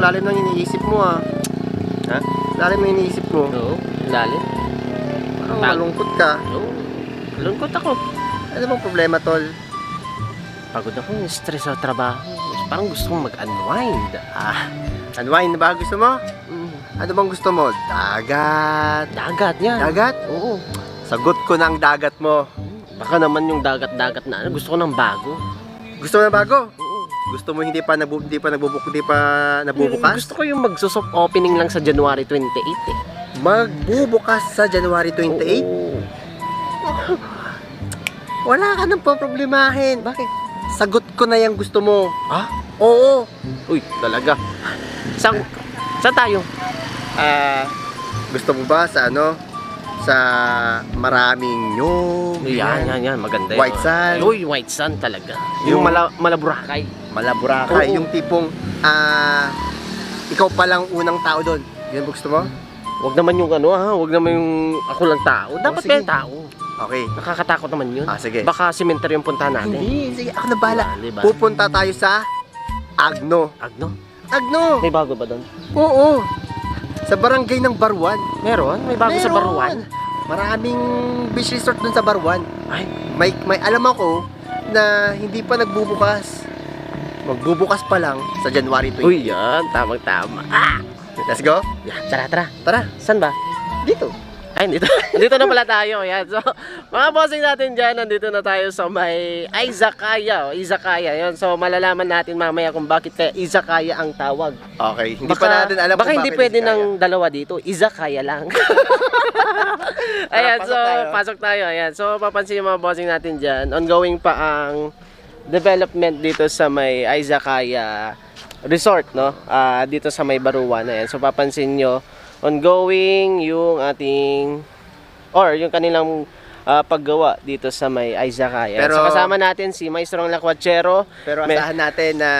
lalim ng iniisip mo ah. Ha? Lalim ng iniisip mo. Oo, lalim. Parang malungkot ka. Oo, lungkot ako. Ano bang problema, tol? Pagod ako, stress sa trabaho. Parang gusto kong mag-unwind. Unwind ba gusto mo? Mm. Ano bang gusto mo? Dagat. Dagat yan. Dagat? Oo. Sagot ko ng dagat mo. Baka naman yung dagat-dagat na ano, gusto ko ng bago. Gusto mo na bago? Oo. Gusto mo hindi pa nabubukas? Gusto ko yung magsusop opening lang sa January 28 eh. Magbubukas sa January 28? Oo. Wala ka nang poproblemahin. Bakit? Sagot ko na yung gusto mo. Ah? Oo. Uy, talaga. Saan tayo? Gusto mo ba sa ano? Sa maraming nyog? Yan. Maganda White sand. Uy, white sand talaga. Yung- Yung Malaburakay. Malaburakay. Oo. Yung tipong, ikaw palang unang tao doon. Yan ba gusto mo? Wag naman yung ano ha, wag naman yung ako lang tao. Dapat sige. may tao. Okay. Nakakatakot naman yun. Sige. Baka cemetery yung puntahan natin. Hindi. Sige, ako na bahala. Diba? Pupunta tayo sa Agno. Agno? Agno! May bago ba doon? Oo. Sa barangay ng Baruan. Meron? May bago sa Baruan? Maraming beach resort dun sa Baruan. Ay, May alam ako na hindi pa nagbubukas. Magbubukas pa lang sa January 20. uy yan, tamang-tama. Let's go. Yan, tara. Tara. Saan ba? Dito. Ay, dito. Dito na pala tayo. Yan. So, mga bossing natin dyan, nandito na tayo sa may Izakaya. Izakaya. Yan. So, malalaman natin mamaya kung bakit kaya Izakaya ang tawag. Okay. Hindi pa natin alam baka kung hindi bakit pwede Izakaya. ng dalawa dito. Izakaya lang. Ayan, Pasok so, tayo. pasok tayo. Ayan. So, papansin yung mga bossing natin dyan. Ongoing pa ang development dito sa may Izakaya Resort, no? Dito sa may Baruan. Ayan. So, papansin nyo, ongoing yung ating or yung kanilang paggawa dito sa may Izakaya. Pero- So kasama natin si Maestrong Lakwachero. Pero asahan natin na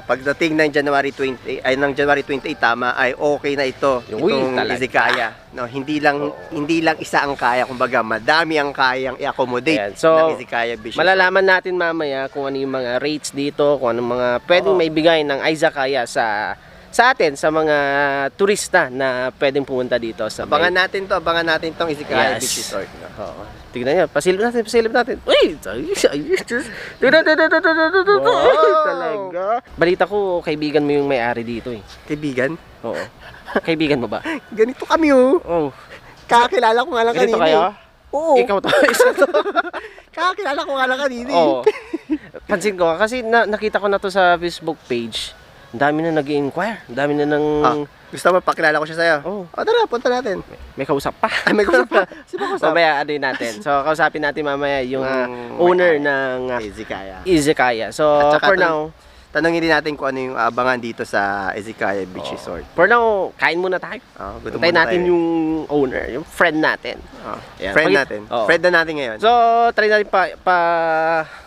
pagdating ng January 28 tama ay okay na ito. Uy, Itong talaga. Izakaya. No, hindi lang isa ang kaya, kumbaga madami ang kayang i-accommodate Ayan. So, ng Izakaya Beach. Malalaman natin mamaya kung ano yung mga rates dito, kung anong mga pwedeng maibigay ng Izakaya sa atin, sa mga turista na pwedeng pumunta dito sa may... Abangan natin tong Izakaya Yes. Beach Resort. No? Oo. Tignan nyo, pasilip natin. Uy! Talaga. Balita ko, kaibigan mo yung may-ari dito eh. Kaibigan, Oo. Kaibigan mo ba? ganito kami oh. Oh. Kakilala ko nga lang Ganito kanina. kayo? Oo. Ikaw to. Isa to. Kakilala ko nga lang kanina. Oo. Pansin ko, kasi nakita ko na to sa Facebook page. Ang dami na nag-i-inquire. Ang dami na ng... Gusto mo pakilala ko siya sa'yo? Oo. Tara, punta natin. May kausap pa. Ay, may kusap pa. Sino kusap? Mamaya ano yun natin. So, kausapin natin mamaya yung owner ng Izakaya. Izakaya. So, At saka for now, Tanungin din natin kung ano yung abangan dito sa Izakaya Beach Resort. for now, kain muna tayo. Gutom Antayin muna natin tayo. yung owner, yung friend natin. Ayan. Friend Pag- natin. Oo. Friend na natin ngayon. So, try natin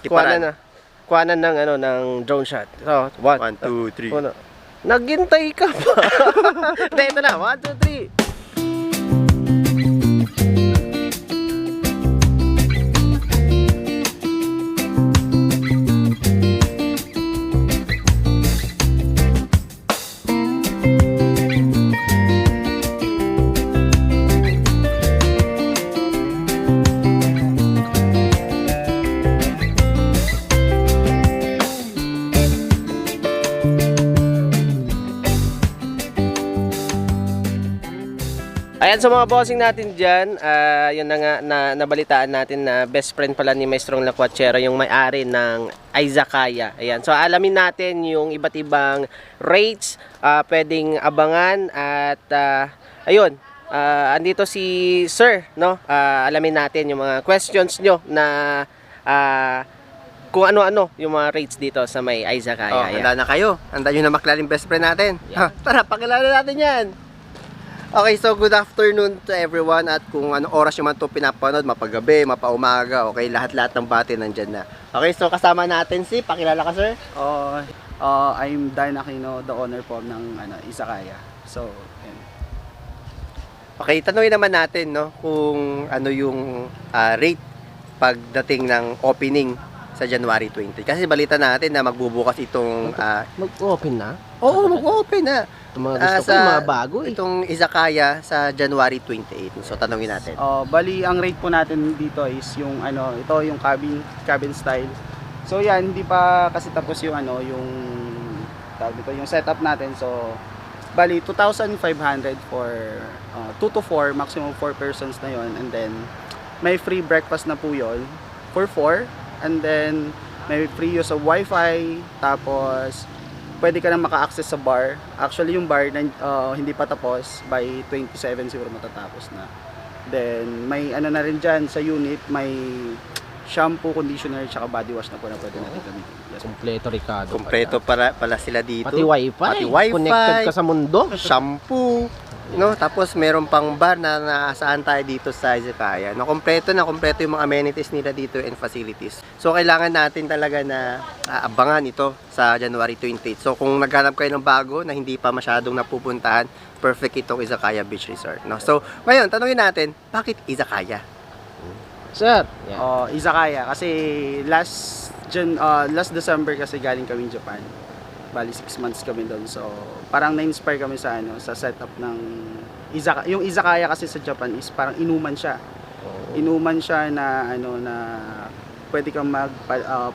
Tiparan. kuhanan ng drone shot. So, 1, 2, 3. Ano? Naghintay ka pa. Hindi, ito na. 1, 2, 3. Ayan, so mga bossing natin dyan, yun na nga, nabalitaan natin na best friend pala ni Maestrong Lakwachero, yung may-ari ng Izakaya. Ayan, so alamin natin yung iba't ibang rates, pwedeng abangan at ayun, andito si Sir, no? Alamin natin yung mga questions nyo na kung ano-ano yung mga rates dito sa may Izakaya. Handa na kayo. Handa nyo na maklaring best friend natin. Yeah. Tara, pakilala natin yan. Okay, so good afternoon to everyone at kung anong oras nyo man ito pinapanood, mapagabi, mapaumaga, okay, lahat-lahat ng bati nandyan na. Okay, so kasama natin si, pakilala ka sir? I'm Darn Aquino, the owner po ng Izakaya. So, yun. Okay, tanungin naman natin no, kung ano yung rate pagdating ng opening sa January 20. Kasi balita natin na magbubukas itong Mag-open na? oo, mag-open na. Yung mga gusto ko, sa- yung mga bago eh. Itong izakaya sa January 28. So tanungin natin. Bali ang rate po natin dito is yung ito yung cabin style. So yan, hindi pa kasi tapos yung yung tawag dito, yung setup natin. So bali 2,500 for 2 to 4, maximum 4 persons na yon, and then may free breakfast na po yon for 4, and then may free use of wifi, tapos pwede ka na maka-access sa bar. Actually yung bar hindi pa tapos, by 27 siguro matatapos na. Then may na rin dyan sa unit, may shampoo, conditioner, tsaka body wash na po na pwede natin gamitin. Yes. Kompleto, Ricardo. Kompleto pala sila dito. Pati wifi. Pati wifi. Connected ka sa mundo. Shampoo, no? Tapos meron pang bar na naasahan tayo dito sa Izakaya. No, kompleto yung mga amenities nila dito and facilities. So kailangan natin talaga na abangan ito sa January 28. So kung naghanap kayo ng bago na hindi pa masyadong napupuntahan, perfect itong Izakaya Beach Resort, no? So ngayon, tanungin natin, bakit Izakaya? Sir. Yan. Izakaya kasi last December kasi galing kami Japan. Bali 6 months kami doon. So parang na-inspire kami sa sa setup ng izakaya. Yung izakaya kasi sa Japan is parang inuman siya. Inuman siya na na pwede kang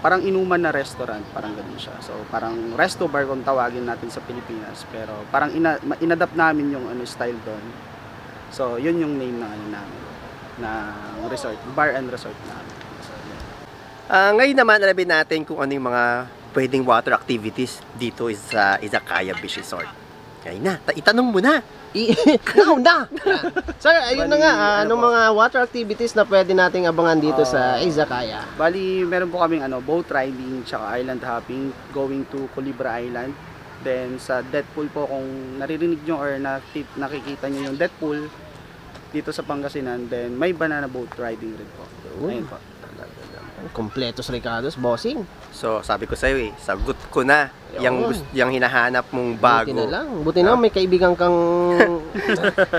parang inuman na restaurant, parang ganoon siya. So parang resto bar kung tawagin natin sa Pilipinas, pero parang inadapt namin yung style doon. So yun yung name ng namin na resort, bar and resort namin. So, Ngayon naman, alamin natin kung ano yung mga pwedeng water activities dito sa Izakaya Beach Resort. Kaya na, itanong mo na. Ikaw na! Sir, ayun na Bali, nga. Anong ano po? mga water activities na pwede nating abangan dito sa Izakaya? Bali, meron po kaming boat riding tsaka island hopping going to Culebra Island. Then sa Deadpool po, kung naririnig nyo or nakikita nyo yung Deadpool dito sa Pangasinan, then may banana boat riding rin po. Ayun po. Kompletos, Ricardo's bossing. So, sabi ko sa'yo sagot ko na Yun. yung hinahanap mong Buti bago. na lang. Buti na lang may kaibigan kang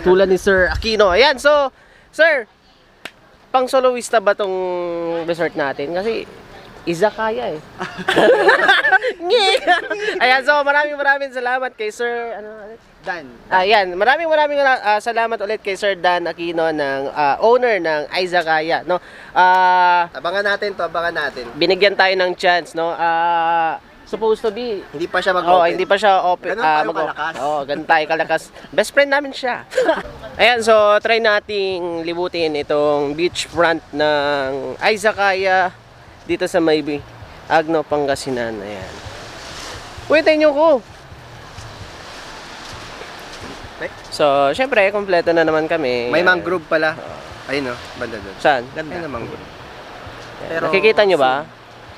tulad ni Sir Aquino. Ayan, so, Sir, pang soloista ba tong resort natin? Kasi, Izakaya eh. Ayan, so maraming salamat kay Sir, Dan. Ayan, maraming salamat ulit kay Sir Dan Aquino ng owner ng Izakaya, no? Abangan natin. Binigyan tayo ng chance, no? Supposed to be Hindi pa siya mag-open. hindi pa siya open. Ganun tayo kalakas. Ganun tayo kalakas. Best friend namin siya. Ayan, so try nating libutin itong beachfront ng Izakaya dito sa Maybe, Agno, Pangasinan. Ayan. Waitin nyo ko. So, syempre, kompleto na naman kami. May mangrove pala. Ayun banda doon. Saan? Ganda. Ayun ang mangrove. Pero, Nakikita nyo ba?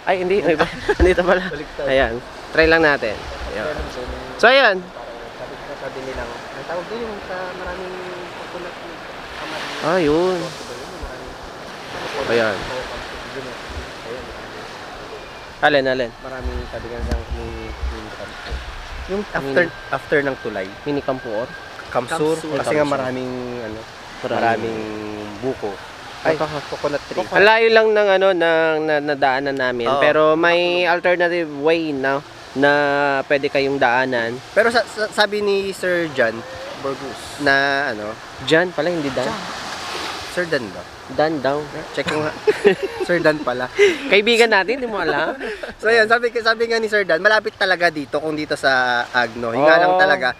Ay, hindi. May Andito pala. Ayan. Try lang natin. Ayan. So, ayan. Sabi nilang, ang tawag doon yung sa maraming coconut. Yun. Ayan. Alin? Maraming sabi nga yung after ng tulay. Mini Kampuor. Kamsur. Kamsur. Kasi nga maraming maraming buko. Ay, coconut tree. Ang layo lang ng nadaanan namin. Oo. Pero may alternative way na pwede kayong daanan. Pero sabi ni Sir John Burgos. na Jan pala, hindi Dan. Sir Dan ba? Dan daw. Check ko nga. Sir Dan pala. Kaibigan natin, hindi mo alam. So yun, sabi nga ni Sir Dan, malapit talaga dito kung dito sa Agno. Yung nga lang Oh. talaga,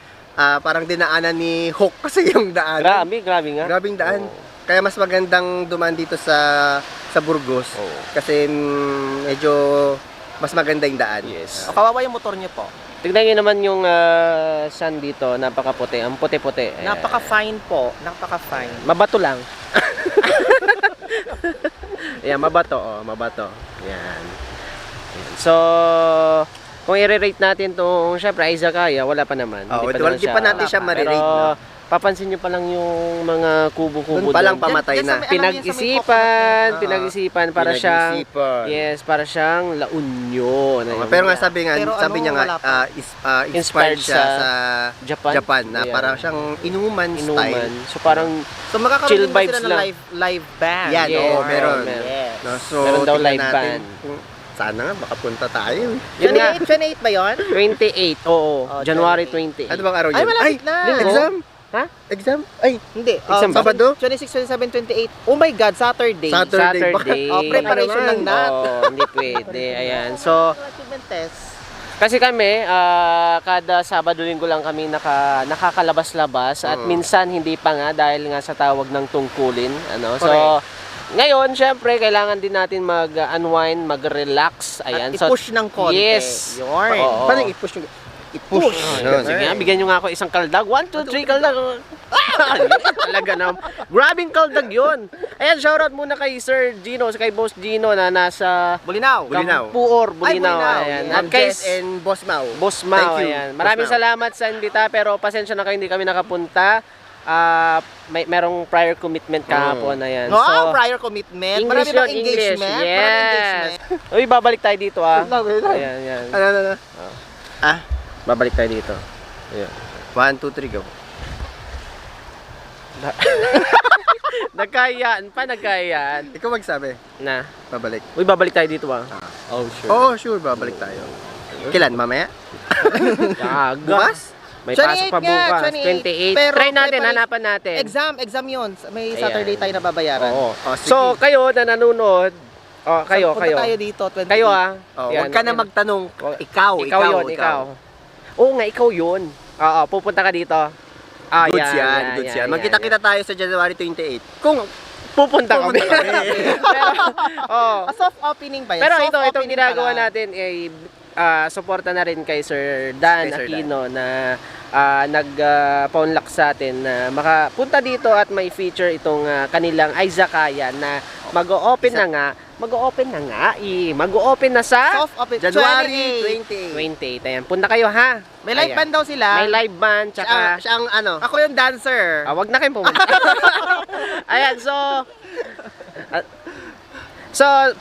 parang dinaanan ni Hook kasi yung daan. Grabe nga. Grabing daan. Oo. Kaya mas magandang dumaan dito sa Burgos. Oo. Kasi medyo mas maganda yung daan. Yes. Kawawa yung motor niyo po. Tignan nyo naman yung sun dito, napakaputi. Ang puti-puti. Napaka-fine po. Napaka-fine. Mabato lang. Ayan, mabato. Mabato. Ayan. So, kung i-rate natin itong, syempre, Izakaya, wala pa naman. Oo, naman di pa natin siya Pero, marirate, no? papansin nyo pa lang yung mga kubo-kubo Doon pa lang doon. pamatay Yan sa na. may- Pinag-isipan para siyang, Pinag-isipan. yes, para siyang La Union. Oo, pero nga sabi Pero niya nga, wala pa. inspired siya sa Japan. na Ayan. parang siyang inuman Inuman. style. So, parang So magkakaroon Chill din ba vibes sila ng lang. live band? Yan, Yes, oo, meron. Yes. No, so, Meron daw tingnan live natin band. Sana nga, makapunta tayo. Yun nga, 28 ba yun? 28. Oo, Oh, January 28. 28. Ano bang araw Ay, yun? malapit na. Exam? Ha? Exam? Ay, Hindi. Exam ba? Sabado? 26, 27, 28. Oh my God, Saturday. Saturday. Saturday. Oh, preparation Ano ng nat. Oo, hindi pwede. Ayan. So, Achievement test. kasi kami, kada Sabado-Linggo lang kami nakakalabas-labas at minsan hindi pa nga dahil nga sa tawag ng tungkulin. Ano? So, ngayon, syempre, kailangan din natin mag-unwind, mag-relax. Ayan. At i-push ng konti. Yes. Yun. Oo. Paano i-push yung... I-push. Ayun, sige nga, bigyan nyo nga ako isang kaldag. 1, 2, 3 kaldag. Talaga na. Grabing kaldag yun. Ayan, shoutout muna kay Sir Gino, kay Boss Gino na nasa Bulinaw. Bulinaw. Kampuor, Ay, Bulinaw. Bulinaw. Ayan. Ma'am At kay Jess and Boss Mau. Boss Mau, Thank you, ayan. Boss Maraming Mau. salamat sa imbita, pero pasensya na kayo, hindi kami nakapunta. Merong prior commitment kahapon, ayan. Oh, prior commitment. Marami English bang yun, English. engagement? Marami engagement. Yes. Uy, babalik tayo dito, ah. Wait lang. Ayan, ayan. Ano? Ah, Babalik tayo dito. Ayan. 1, 2, 3, go. Nagkayaan pa, nagkayaan. Ikaw magsabi. Na. Babalik. Uy, babalik tayo dito, ah. Oh, sure. Oo, sure. Babalik tayo. Kailan? Mamaya? Gaga. Bukas? May pasok pa 28 nga, bukas. 28. 28. Pero Try natin, preparation- hanapan natin. Exam yun. May Ayan. Saturday tayo na babayaran. Oo. Oh, sige. So, kayo na nanonood, kayo. Punta tayo dito, 28. Kayo, ah. Oh, Yan, huwag ka na yan. magtanong. Oh, Ikaw. yun, ikaw. Oo nga, ikaw yun. Oo, pupunta ka dito. Ah, Goods yan. Goods yan. Magkita-kita tayo sa January 28. Kung Pupunta kami. Pupunta kami. Pero, oh. A soft opening ba yan? Pero Soft itong opening ginagawa pa lang. natin ay suporta na rin kay Sir Dan Kay Sir Aquino na nag-paunlak sa atin na makapunta dito at may feature itong kanilang Izakaya na mag-o-open na nga. Mag-o-open na sa Soft opening. January 28. 28. Ayan, punta kayo ha. May live Ayan. band daw sila. May live band, tsaka... Siya ang ano. Ako yung dancer. Wag na kayong pumunta. Ayan, so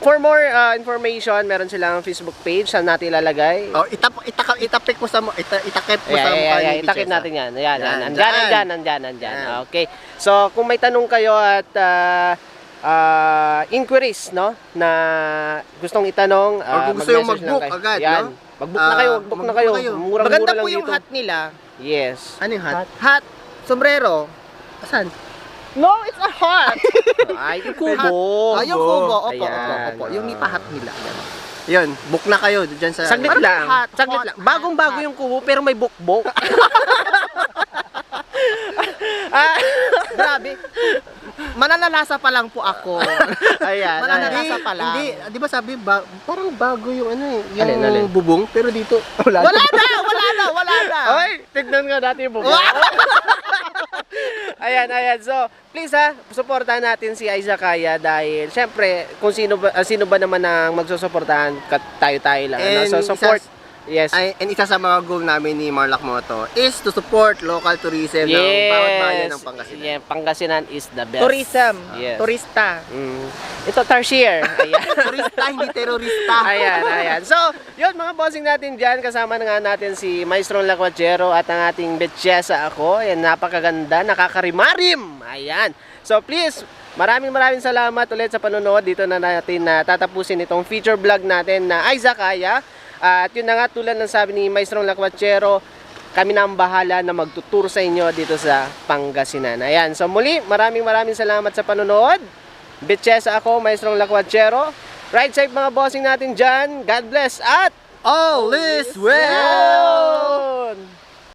for more information, meron silang Facebook page, saan natin ilalagay? Oh, itapik mo sa itakip mo sa mukha ni Itakip Bichesa. natin yan. Ayan, Yan, nandyan. Okay. So, kung may tanong kayo at inquiries, no, na gustong itanong, Or kung gusto yung mag-message lang mag-book kayo. agad, Yan. no? Mag-book na kayo, mag-book na kayo. Murang-mura Maganda lang po yung dito. hat nila. Yes. Ano yung hat? Hat. Sombrero. Saan? No, it's a hat. Ay, kubo. Yung kubo. Opo, Ayan. opo. Yung nipa hat nila. Yun, book na kayo dyan sa... Saglit Parang lang. hot, Saglit hot, lang. Bagong-bago hot. yung kubo pero may bukbok. Grabe. Mananalasa pa lang po ako. Ayan. Mananalasa pa lang. Hindi, di ba sabi, parang bago yung ano eh, yung Alin? bubong, pero dito, wala. Wala na. Ay, tignan nga natin yung bukbok. Ayan. So, please suportahan natin si Izakaya dahil syempre, kung sino ba naman ang magsusuportahan, tayo lang. Ano? And So, support. Yes. And isa sa mga goal namin ni Marlac Moto is to support local tourism ng bawat bayan ng Pangasinan. Yeah, Pangasinan is the best. Tourism. Yes. Turista. Ito, Tarsier. Ayan. Turista, hindi terorista. Ayan. So, yun mga bossing natin dyan. Kasama na nga natin si Maestrong Lacuachero at ang ating Betchesa ako. Ayan, napakaganda, nakakarimarim. Ayan. So, please, maraming salamat ulit sa panonood. Dito na natin tatapusin itong feature vlog natin na Izakaya. At yun na nga, tulad ng sabi ni Maestrong Lacuachero, kami na ang bahala na magtutur sa inyo dito sa Pangasinan. Ayan. So, muli, maraming salamat sa panonood. Betchesa ako, Maestrong Lacuachero. Ride safe mga bossing natin dyan. God bless at All is well!